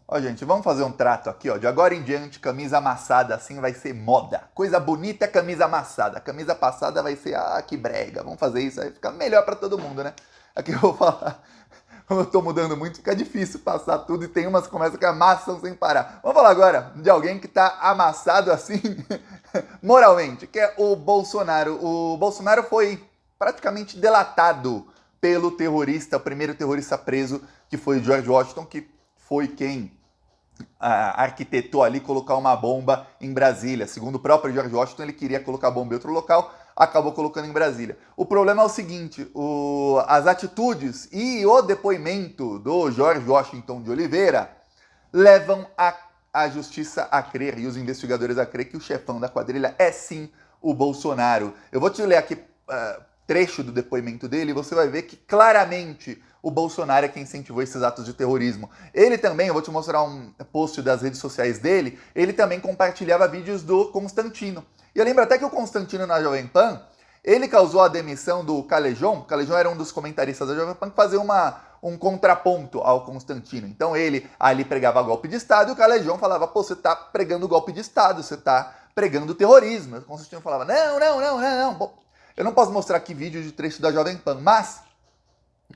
Ó, gente, vamos fazer um trato aqui, ó. De agora em diante, camisa amassada assim vai ser moda. Coisa bonita é camisa amassada. Camisa passada vai ser, que brega. Vamos fazer isso aí, fica melhor pra todo mundo, né? Aqui eu vou falar. Como eu tô mudando muito, fica difícil passar tudo e tem umas que começam que amassam sem parar. Vamos falar agora de alguém que tá amassado assim, moralmente, que é o Bolsonaro. O Bolsonaro foi praticamente delatado pelo terrorista, o primeiro terrorista preso, que foi o George Washington, que foi quem arquitetou ali colocar uma bomba em Brasília. Segundo o próprio George Washington, ele queria colocar a bomba em outro local, acabou colocando em Brasília. O problema é o seguinte, as atitudes e o depoimento do George Washington de Oliveira levam a justiça a crer e os investigadores a crer que o chefão da quadrilha é sim o Bolsonaro. Eu vou te ler aqui trecho do depoimento dele e você vai ver que claramente o Bolsonaro é quem incentivou esses atos de terrorismo. Ele também, eu vou te mostrar um post das redes sociais dele, ele também compartilhava vídeos do Constantino. E eu lembro até que o Constantino na Jovem Pan, ele causou a demissão do Calejón. O Calejón era um dos comentaristas da Jovem Pan que fazia um contraponto ao Constantino. Então ele ali pregava golpe de Estado e o Calejón falava, pô, você tá pregando golpe de Estado, você tá pregando terrorismo. O Constantino falava, não. Eu não posso mostrar aqui vídeo de trecho da Jovem Pan, mas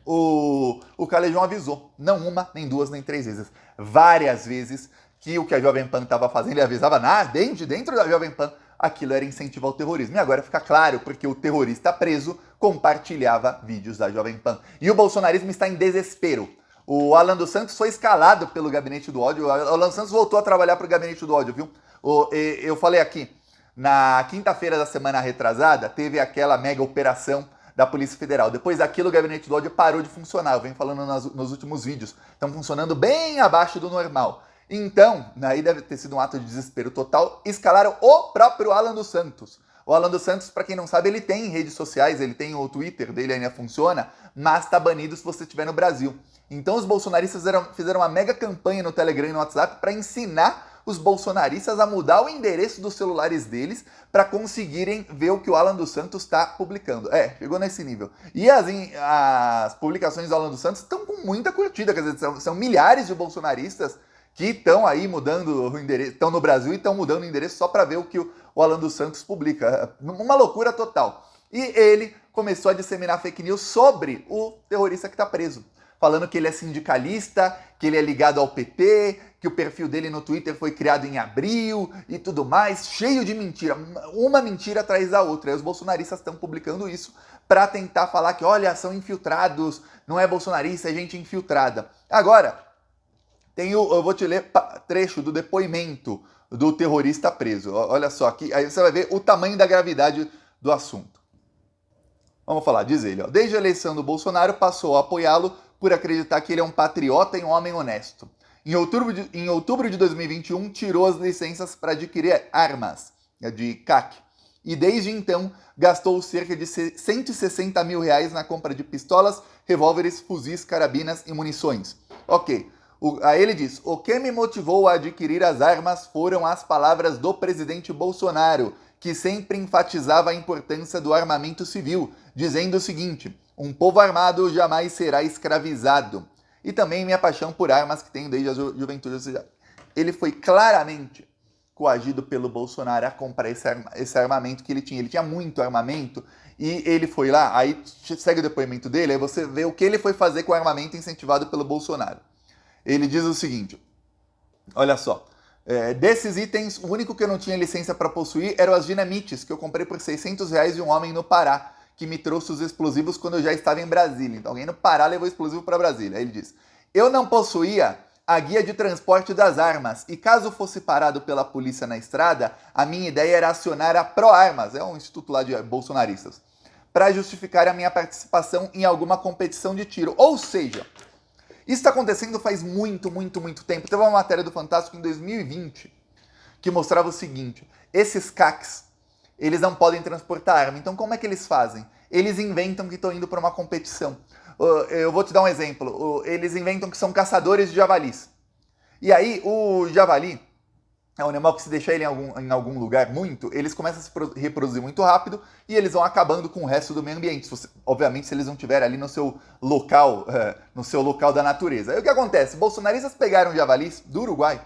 o Calejón avisou, não uma, nem duas, nem três vezes, várias vezes, que o que a Jovem Pan estava fazendo, ele avisava dentro da Jovem Pan, aquilo era incentivo ao terrorismo. E agora fica claro, porque o terrorista preso compartilhava vídeos da Jovem Pan. E o bolsonarismo está em desespero. O Alan dos Santos foi escalado pelo Gabinete do Ódio, o Alan dos Santos voltou a trabalhar para o Gabinete do Ódio, viu? Eu falei aqui, na quinta-feira da semana retrasada, teve aquela mega operação da Polícia Federal. Depois daquilo, o Gabinete do Ódio parou de funcionar. Eu venho falando nos últimos vídeos. Estão funcionando bem abaixo do normal. Então, aí deve ter sido um ato de desespero total. Escalaram o próprio Alan dos Santos. O Alan dos Santos, para quem não sabe, ele tem redes sociais, ele tem o Twitter dele, ainda funciona, mas está banido se você estiver no Brasil. Então os bolsonaristas fizeram uma mega campanha no Telegram e no WhatsApp para ensinar os bolsonaristas a mudar o endereço dos celulares deles para conseguirem ver o que o Alan dos Santos está publicando. Chegou nesse nível. E as publicações do Alan dos Santos estão com muita curtida, quer dizer, são milhares de bolsonaristas que estão aí mudando o endereço, estão no Brasil e estão mudando o endereço só para ver o que o Alan dos Santos publica. Uma loucura total. E ele começou a disseminar fake news sobre o terrorista que está preso, falando que ele é sindicalista, que ele é ligado ao PT, que o perfil dele no Twitter foi criado em abril e tudo mais, cheio de mentira, uma mentira atrás da outra. E os bolsonaristas estão publicando isso para tentar falar que, olha, são infiltrados, não é bolsonarista, é gente infiltrada. Agora, eu vou te ler trecho do depoimento do terrorista preso. Olha só aqui, aí você vai ver o tamanho da gravidade do assunto. Vamos falar, diz ele, ó, desde a eleição do Bolsonaro passou a apoiá-lo por acreditar que ele é um patriota e um homem honesto. Em outubro de 2021, tirou as licenças para adquirir armas, de CAC, e desde então gastou cerca de 160 mil reais na compra de pistolas, revólveres, fuzis, carabinas e munições. Ok, aí ele diz, o que me motivou a adquirir as armas foram as palavras do presidente Bolsonaro, que sempre enfatizava a importância do armamento civil, dizendo o seguinte, um povo armado jamais será escravizado. E também minha paixão por armas que tenho desde a juventude. Ou seja, ele foi claramente coagido pelo Bolsonaro a comprar esse armamento que ele tinha. Ele tinha muito armamento e ele foi lá, aí segue o depoimento dele, aí você vê o que ele foi fazer com o armamento incentivado pelo Bolsonaro. Ele diz o seguinte, olha só, desses itens, o único que eu não tinha licença para possuir eram as dinamites, que eu comprei por 600 reais de um homem no Pará, que me trouxe os explosivos quando eu já estava em Brasília. Então alguém no Pará levou explosivo para Brasília. Aí ele diz, eu não possuía a guia de transporte das armas, e caso fosse parado pela polícia na estrada, a minha ideia era acionar a ProArmas, é um instituto lá de bolsonaristas, para justificar a minha participação em alguma competição de tiro. Ou seja, isso está acontecendo faz muito tempo. Teve uma matéria do Fantástico em 2020 que mostrava o seguinte, esses CACs, eles não podem transportar arma. Então como é que eles fazem? Eles inventam que estão indo para uma competição. Eu vou te dar um exemplo. Eles inventam que são caçadores de javalis. E aí o javali, É um animal que se deixar ele em algum lugar muito, eles começam a se reproduzir muito rápido e eles vão acabando com o resto do meio ambiente. Obviamente, se eles não estiverem ali no seu local da natureza. Aí o que acontece? Bolsonaristas pegaram javalis do Uruguai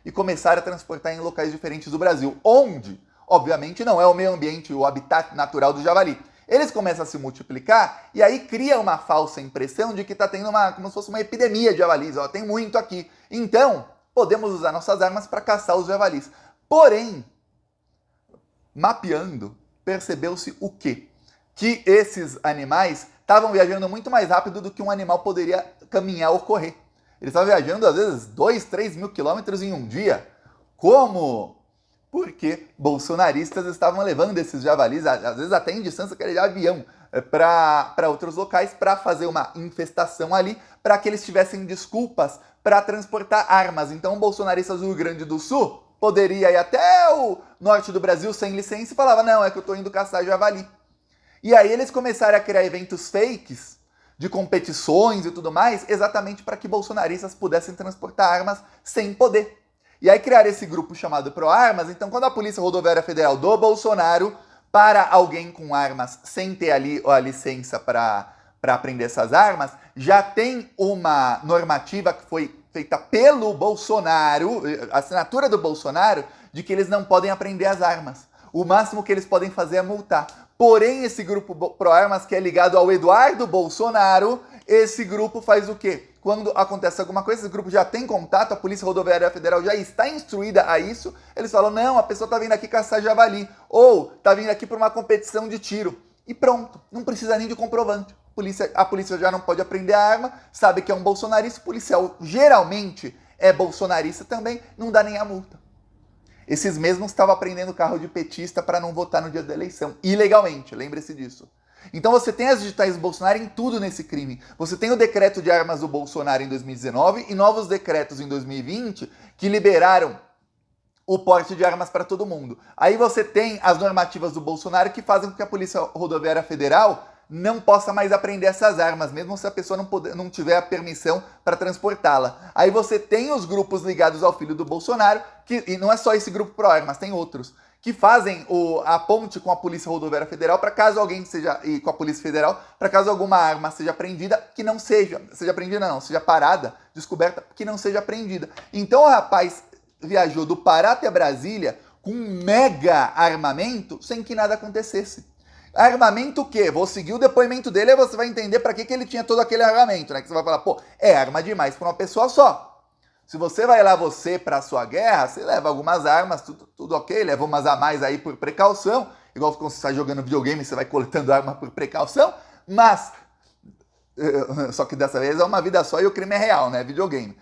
e começaram a transportar em locais diferentes do Brasil, onde, obviamente, não é o meio ambiente, o habitat natural do javali. Eles começam a se multiplicar e aí cria uma falsa impressão de que está tendo como se fosse uma epidemia de javalis. Ó, tem muito aqui. Então, podemos usar nossas armas para caçar os javalis. Porém, mapeando, percebeu-se o quê? Que esses animais estavam viajando muito mais rápido do que um animal poderia caminhar ou correr. Eles estavam viajando, às vezes, 2, 3 mil quilômetros em um dia. Como? Porque bolsonaristas estavam levando esses javalis, às vezes até em distância de avião, para outros locais, para fazer uma infestação ali, para que eles tivessem desculpas para transportar armas. Então, bolsonaristas do Rio Grande do Sul poderia ir até o norte do Brasil sem licença e falava, não, é que eu estou indo caçar javali. E aí eles começaram a criar eventos fakes de competições e tudo mais, exatamente para que bolsonaristas pudessem transportar armas sem poder. E aí criaram esse grupo chamado ProArmas. Então, quando a Polícia Rodoviária Federal do Bolsonaro para alguém com armas sem ter ali a licença para apreender essas armas, já tem uma normativa que foi feita pelo Bolsonaro, assinatura do Bolsonaro, de que eles não podem apreender as armas. O máximo que eles podem fazer é multar. Porém, esse grupo ProArmas, que é ligado ao Eduardo Bolsonaro, esse grupo faz o quê? Quando acontece alguma coisa, esse grupo já tem contato, a Polícia Rodoviária Federal já está instruída a isso, eles falam, não, a pessoa está vindo aqui caçar javali, ou está vindo aqui para uma competição de tiro. E pronto, não precisa nem de comprovante. A polícia já não pode apreender a arma, sabe que é um bolsonarista, o policial geralmente é bolsonarista também, não dá nem a multa. Esses mesmos estavam aprendendo carro de petista para não votar no dia da eleição, ilegalmente, lembre-se disso. Então você tem as digitais do Bolsonaro em tudo nesse crime. Você tem o decreto de armas do Bolsonaro em 2019 e novos decretos em 2020 que liberaram o porte de armas para todo mundo. Aí você tem as normativas do Bolsonaro que fazem com que a Polícia Rodoviária Federal não possa mais apreender essas armas, mesmo se a pessoa não tiver a permissão para transportá-la. Aí você tem os grupos ligados ao filho do Bolsonaro, e não é só esse grupo ProArmas, tem outros, que fazem a ponte com a Polícia Rodoviária Federal para caso alguém e com a Polícia Federal, para caso alguma arma seja apreendida, que não seja apreendida não, seja parada, descoberta, que não seja apreendida. Então o rapaz viajou do Pará até Brasília com um mega armamento sem que nada acontecesse. Armamento o quê? Vou seguir o depoimento dele e você vai entender para que ele tinha todo aquele armamento, né? Que você vai falar, pô, é arma demais para uma pessoa só. Se você vai lá para a sua guerra, você leva algumas armas, tudo ok, leva umas a mais aí por precaução, igual quando você está jogando videogame, você vai coletando arma por precaução, mas, só que dessa vez é uma vida só e o crime é real, né? Videogame.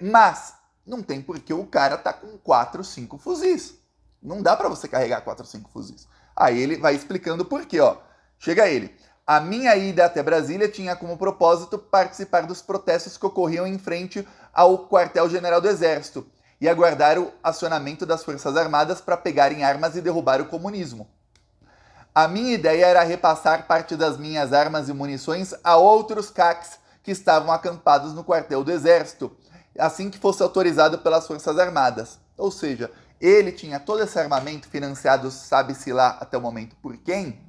Mas não tem porque o cara tá com 4, 5 fuzis. Não dá para você carregar 4, 5 fuzis. Aí ele vai explicando por quê, ó. Chega ele. A minha ida até Brasília tinha como propósito participar dos protestos que ocorriam em frente ao quartel-general do Exército e aguardar o acionamento das Forças Armadas para pegarem armas e derrubar o comunismo. A minha ideia era repassar parte das minhas armas e munições a outros CACs que estavam acampados no quartel do Exército, assim que fosse autorizado pelas Forças Armadas. Ou seja, ele tinha todo esse armamento financiado, sabe-se lá até o momento por quem,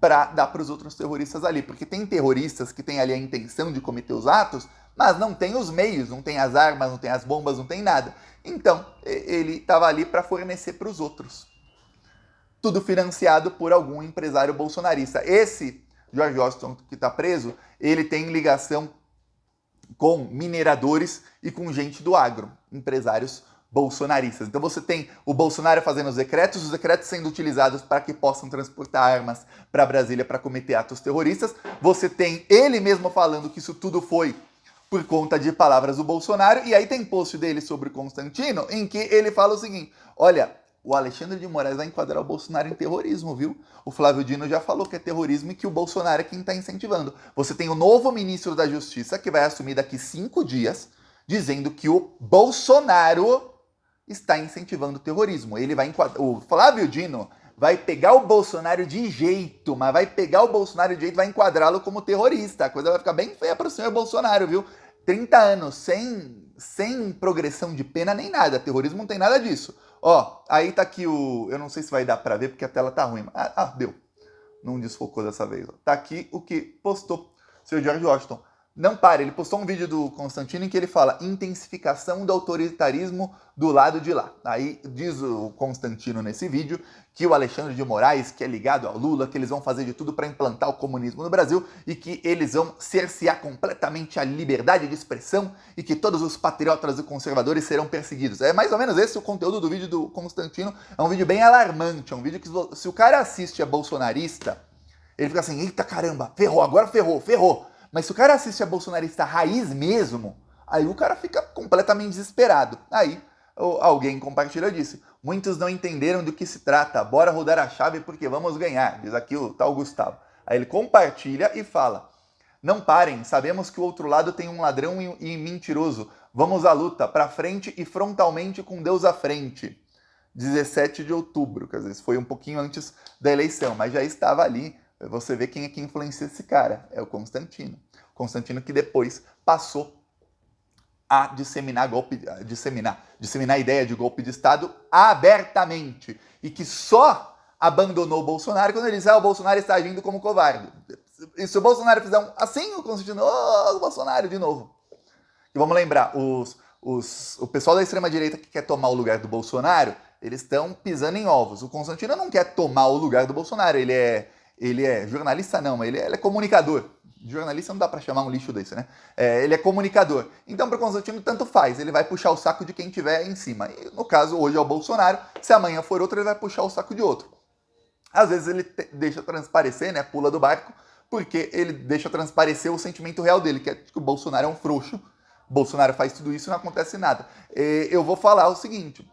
para dar para os outros terroristas ali. Porque tem terroristas que têm ali a intenção de cometer os atos, mas não tem os meios, não tem as armas, não tem as bombas, não tem nada. Então, ele estava ali para fornecer para os outros. Tudo financiado por algum empresário bolsonarista. Esse George Washington que está preso, ele tem ligação com mineradores e com gente do agro, empresários bolsonaristas. Então você tem o Bolsonaro fazendo os decretos sendo utilizados para que possam transportar armas para Brasília para cometer atos terroristas. Você tem ele mesmo falando que isso tudo foi por conta de palavras do Bolsonaro. E aí tem post dele sobre o Constantino em que ele fala o seguinte, olha, o Alexandre de Moraes vai enquadrar o Bolsonaro em terrorismo, viu? O Flávio Dino já falou que é terrorismo e que o Bolsonaro é quem está incentivando. Você tem o novo ministro da Justiça que vai assumir daqui 5 dias dizendo que o Bolsonaro está incentivando o terrorismo. Ele vai o Flávio Dino vai pegar o Bolsonaro de jeito, mas vai pegar o Bolsonaro de jeito e vai enquadrá-lo como terrorista. A coisa vai ficar bem feia para o senhor Bolsonaro, viu? 30 anos sem progressão de pena nem nada. Terrorismo não tem nada disso. Ó, aí tá aqui o... Eu não sei se vai dar pra ver porque a tela tá ruim. Deu. Não desfocou dessa vez. Ó. Tá aqui o que postou o Sr. George Washington. Não pare, ele postou um vídeo do Constantino em que ele fala intensificação do autoritarismo do lado de lá. Aí diz o Constantino nesse vídeo que o Alexandre de Moraes, que é ligado ao Lula, que eles vão fazer de tudo para implantar o comunismo no Brasil e que eles vão cercear completamente a liberdade de expressão e que todos os patriotas e conservadores serão perseguidos. É mais ou menos esse o conteúdo do vídeo do Constantino. É um vídeo bem alarmante, é um vídeo que se o cara assiste a bolsonarista, ele fica assim, eita caramba, ferrou, agora ferrou. Mas se o cara assiste a bolsonarista raiz mesmo, aí o cara fica completamente desesperado. Aí alguém compartilha disse, muitos não entenderam do que se trata, bora rodar a chave porque vamos ganhar, diz aqui o tal Gustavo. Aí ele compartilha e fala, não parem, sabemos que o outro lado tem um ladrão e mentiroso, vamos à luta, pra frente e frontalmente com Deus à frente. 17 de outubro, quer dizer, foi um pouquinho antes da eleição, mas já estava ali. Você vê quem é que influencia esse cara, é o Constantino. Constantino que depois passou a disseminar a ideia de golpe de Estado abertamente e que só abandonou o Bolsonaro quando ele disse, o Bolsonaro está agindo como covarde. E se o Bolsonaro fizer assim, o Constantino, o Bolsonaro de novo. E vamos lembrar, o pessoal da extrema-direita que quer tomar o lugar do Bolsonaro, eles estão pisando em ovos. O Constantino não quer tomar o lugar do Bolsonaro, ele é jornalista não, mas ele é comunicador. Jornalista não dá pra chamar um lixo desse, né? Ele é comunicador. Então, para o Constantino, tanto faz. Ele vai puxar o saco de quem tiver em cima. E, no caso, hoje é o Bolsonaro. Se amanhã for outro, ele vai puxar o saco de outro. Às vezes ele deixa transparecer, né? Pula do barco, porque ele deixa transparecer o sentimento real dele, que é que o Bolsonaro é um frouxo. O Bolsonaro faz tudo isso e não acontece nada. Eu vou falar o seguinte,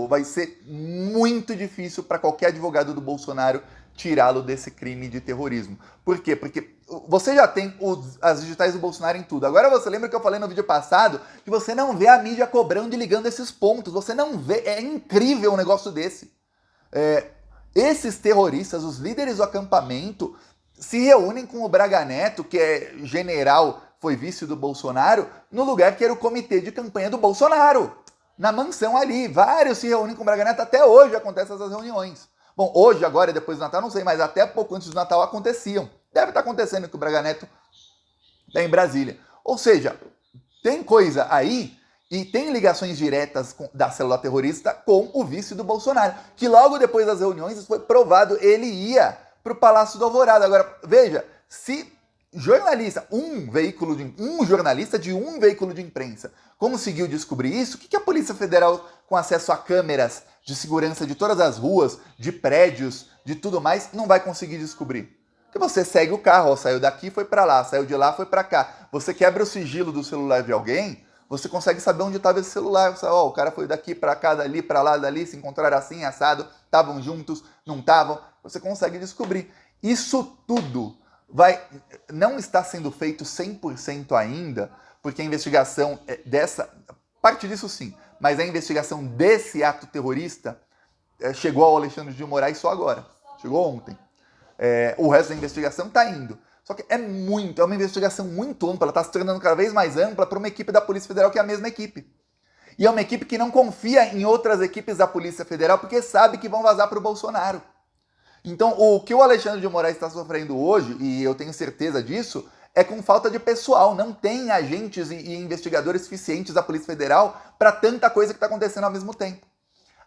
vai ser muito difícil para qualquer advogado do Bolsonaro tirá-lo desse crime de terrorismo. Por quê? Porque você já tem as digitais do Bolsonaro em tudo. Agora você lembra que eu falei no vídeo passado que você não vê a mídia cobrando e ligando esses pontos. Você não vê. É incrível um negócio desse. Esses terroristas, os líderes do acampamento, se reúnem com o Braga Neto, que é general, foi vice do Bolsonaro, no lugar que era o comitê de campanha do Bolsonaro. Na mansão ali. Vários se reúnem com o Braga Neto. Até hoje acontecem essas reuniões. Bom, hoje, agora, depois do Natal, não sei, mas até pouco antes do Natal aconteciam. Deve estar acontecendo que o Braga Neto está em Brasília. Ou seja, tem coisa aí e tem ligações diretas da célula terrorista com o vice do Bolsonaro, que logo depois das reuniões foi provado, ele ia para o Palácio do Alvorada. Agora, veja, se um jornalista de um veículo de imprensa conseguiu descobrir isso, o que a Polícia Federal, com acesso a câmeras de segurança de todas as ruas, de prédios, de tudo mais, não vai conseguir descobrir? Porque você segue o carro, saiu daqui, foi para lá, saiu de lá, foi para cá. Você quebra o sigilo do celular de alguém, você consegue saber onde estava esse celular. Você, o cara foi daqui para cá, dali para lá, dali, se encontraram assim, assado, estavam juntos, não estavam. Você consegue descobrir. Isso tudo não está sendo feito 100% ainda, porque a investigação parte disso sim, mas a investigação desse ato terrorista chegou ao Alexandre de Moraes só agora, chegou ontem. O resto da investigação está indo. Só que é uma investigação muito ampla, ela está se tornando cada vez mais ampla para uma equipe da Polícia Federal que é a mesma equipe. E é uma equipe que não confia em outras equipes da Polícia Federal porque sabe que vão vazar para o Bolsonaro. Então, o que o Alexandre de Moraes está sofrendo hoje, e eu tenho certeza disso, é com falta de pessoal. Não tem agentes e investigadores suficientes da Polícia Federal para tanta coisa que está acontecendo ao mesmo tempo.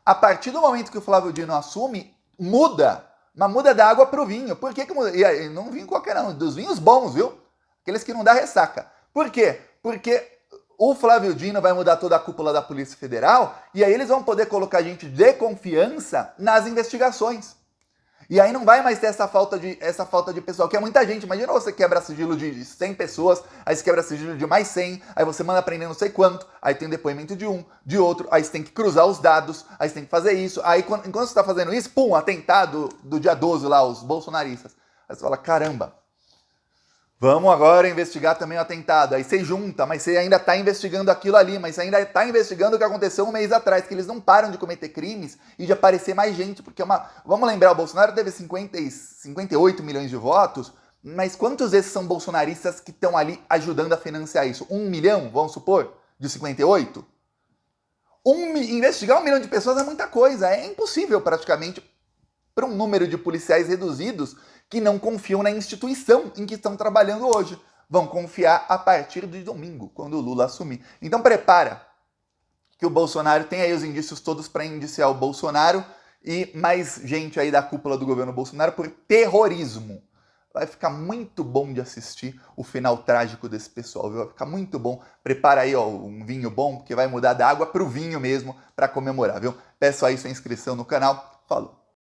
A partir do momento que o Flávio Dino assume, muda. Mas muda da água para o vinho. Por que muda? E não vinho qualquer não, dos vinhos bons, viu? Aqueles que não dá ressaca. Por quê? Porque o Flávio Dino vai mudar toda a cúpula da Polícia Federal e aí eles vão poder colocar gente de confiança nas investigações. E aí não vai mais ter essa falta de pessoal, que é muita gente. Imagina você quebra sigilo de 100 pessoas, aí você quebra sigilo de mais 100, aí você manda prender não sei quanto, aí tem um depoimento de um, de outro, aí você tem que cruzar os dados, aí você tem que fazer isso. Aí enquanto você está fazendo isso, pum, atentado do dia 12 lá, os bolsonaristas. Aí você fala, caramba, vamos agora investigar também o atentado. Aí você junta, mas você ainda está investigando aquilo ali, mas você ainda está investigando o que aconteceu um mês atrás, que eles não param de cometer crimes e de aparecer mais gente, porque vamos lembrar, o Bolsonaro teve 58 milhões de votos, Mas quantos desses são bolsonaristas que estão ali ajudando a financiar isso? 1 milhão, vamos supor, de 58? Investigar 1 milhão de pessoas é muita coisa. É impossível, praticamente, para um número de policiais reduzidos que não confiam na instituição em que estão trabalhando hoje. Vão confiar a partir de domingo, quando o Lula assumir. Então prepara, que o Bolsonaro tem aí os indícios todos para indiciar o Bolsonaro e mais gente aí da cúpula do governo Bolsonaro por terrorismo. Vai ficar muito bom de assistir o final trágico desse pessoal, viu? Vai ficar muito bom. Prepara aí, ó, um vinho bom, porque vai mudar da água pro vinho mesmo para comemorar, viu? Peço aí sua inscrição no canal. Falou!